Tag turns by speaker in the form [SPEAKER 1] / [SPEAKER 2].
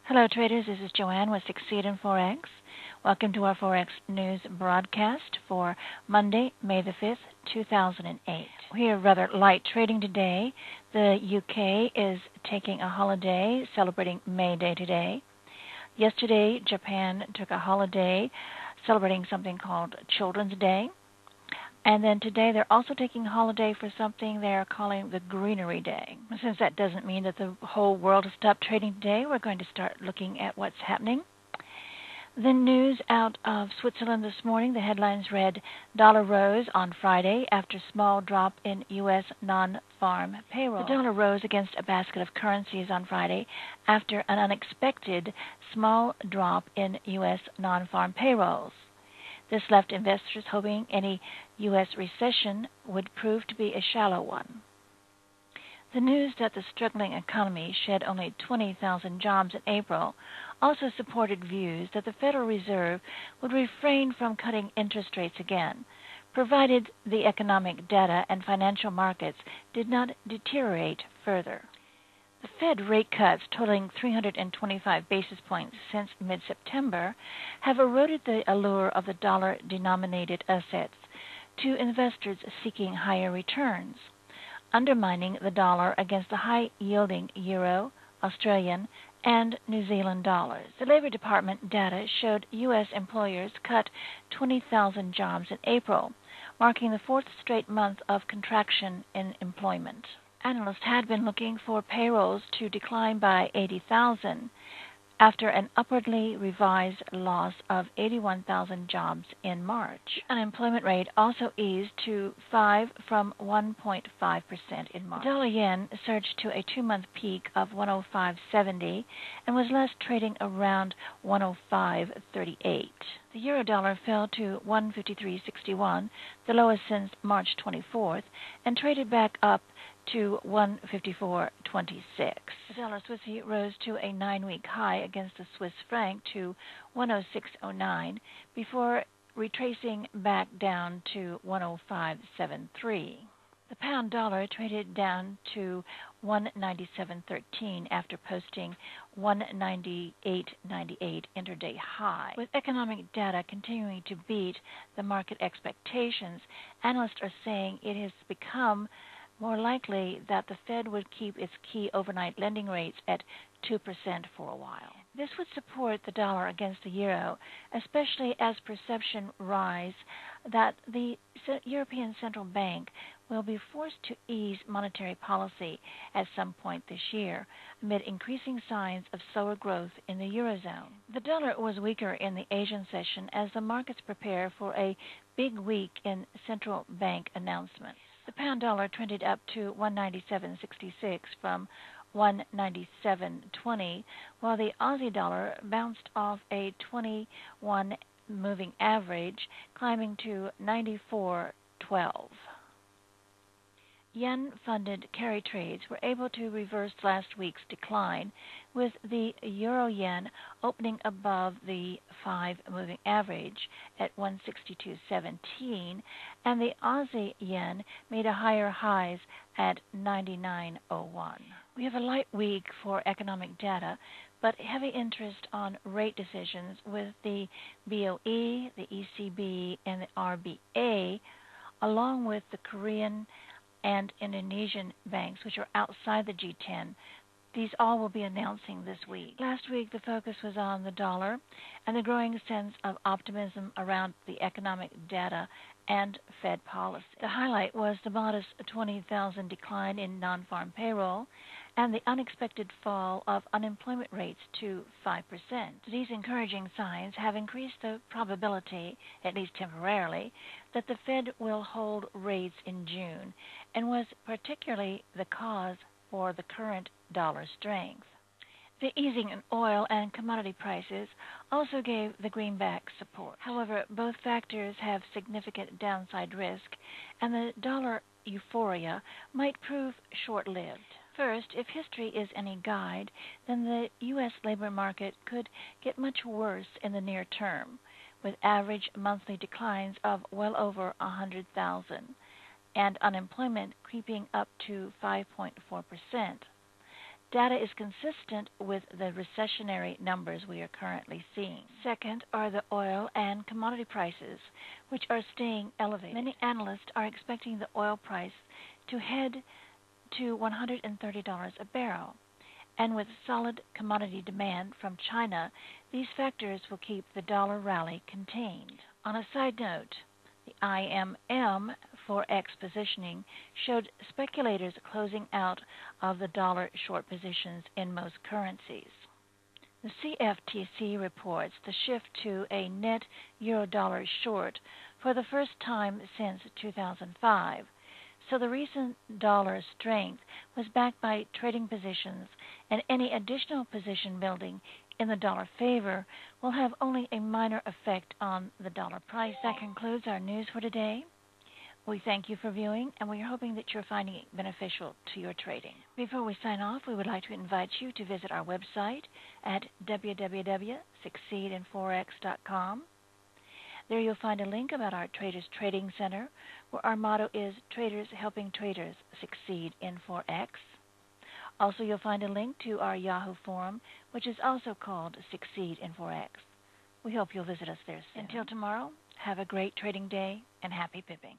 [SPEAKER 1] Hello, traders. This is Joanne with Succeed in Forex. Welcome to our Forex News broadcast for Monday, May the 5th, 2008. We are rather light trading today. The UK is taking a holiday, celebrating May Day today. Yesterday, Japan took a holiday, celebrating something called Children's Day. And then today they're also taking a holiday for something they're calling the Greenery Day. Since that doesn't mean that the whole world has stopped trading today, we're going to start looking at what's happening. The news out of Switzerland this morning, the headlines read, dollar rose on Friday after small drop in U.S. non-farm payroll. The dollar rose against a basket of currencies on Friday after an unexpected small drop in U.S. non-farm payrolls. This left investors hoping any U.S. recession would prove to be a shallow one. The news that the struggling economy shed only 20,000 jobs in April also supported views that the Federal Reserve would refrain from cutting interest rates again, provided the economic data and financial markets did not deteriorate further. The Fed rate cuts totaling 325 basis points since mid-September have eroded the allure of the dollar-denominated assets to investors seeking higher returns, undermining the dollar against the high-yielding euro, Australian, and New Zealand dollars. The Labor Department data showed U.S. employers cut 20,000 jobs in April, marking the fourth straight month of contraction in employment. Analysts had been looking for payrolls to decline by 80,000 after an upwardly revised loss of 81,000 jobs in March. Unemployment rate also eased to 5 from 1.5% in March. The dollar-yen surged to a two-month peak of 105.70 and was last trading around 105.38. The euro-dollar fell to 153.61, the lowest since March 24th, and traded back up to 154.26. The dollar Swissy rose to a 9-week high against the Swiss franc to 106.09 before retracing back down to 105.73. The pound dollar traded down to 197.13 after posting 198.98 intraday high. With economic data continuing to beat the market expectations, analysts are saying it has become more likely that the Fed would keep its key overnight lending rates at 2% for a while. This would support the dollar against the euro, especially as perception rise that the European Central Bank will be forced to ease monetary policy at some point this year, amid increasing signs of slower growth in the Eurozone. The dollar was weaker in the Asian session as the markets prepare for a big week in central bank announcements. The pound dollar trended up to 197.66 from 197.20, while the Aussie dollar bounced off a 21 moving average, climbing to 94.12. Yen-funded carry trades were able to reverse last week's decline, with the euro-yen opening above the 5-moving average at 162.17, and the Aussie-yen made a higher highs at 99.01. We have a light week for economic data, but heavy interest on rate decisions with the BOE, the ECB, and the RBA, along with the Korean and Indonesian banks, which are outside the G10. These all will be announcing this week. Last week, the focus was on the dollar and the growing sense of optimism around the economic data and Fed policy. The highlight was the modest 20,000 decline in non-farm payroll and the unexpected fall of unemployment rates to 5%. These encouraging signs have increased the probability, at least temporarily, that the Fed will hold rates in June, and was particularly the cause for the current dollar strength. The easing in oil and commodity prices also gave the greenback support. However, both factors have significant downside risk, and the dollar euphoria might prove short-lived. First, if history is any guide, then the U.S. labor market could get much worse in the near term, with average monthly declines of well over 100,000 and unemployment creeping up to 5.4%. data is consistent with the recessionary numbers we are currently seeing. Second are the oil and commodity prices, which are staying elevated. Many analysts are expecting the oil price to head to $130 a barrel. And with solid commodity demand from China, these factors will keep the dollar rally contained. On a side note, the IMM Forex positioning showed speculators closing out of the dollar short positions in most currencies. The CFTC reports the shift to a net euro-dollar short for the first time since 2005. So the recent dollar strength was backed by trading positions, and any additional position building in the dollar favor will have only a minor effect on the dollar price. That concludes our news for today. We thank you for viewing, and we are hoping that you're finding it beneficial to your trading. Before we sign off, we would like to invite you to visit our website at www.succeedinforex.com. There you'll find a link about our Traders Trading Center, where our motto is Traders Helping Traders Succeed in Forex. Also, you'll find a link to our Yahoo forum, which is also called Succeed in Forex. We hope you'll visit us there soon. Until tomorrow, have a great trading day and happy pipping.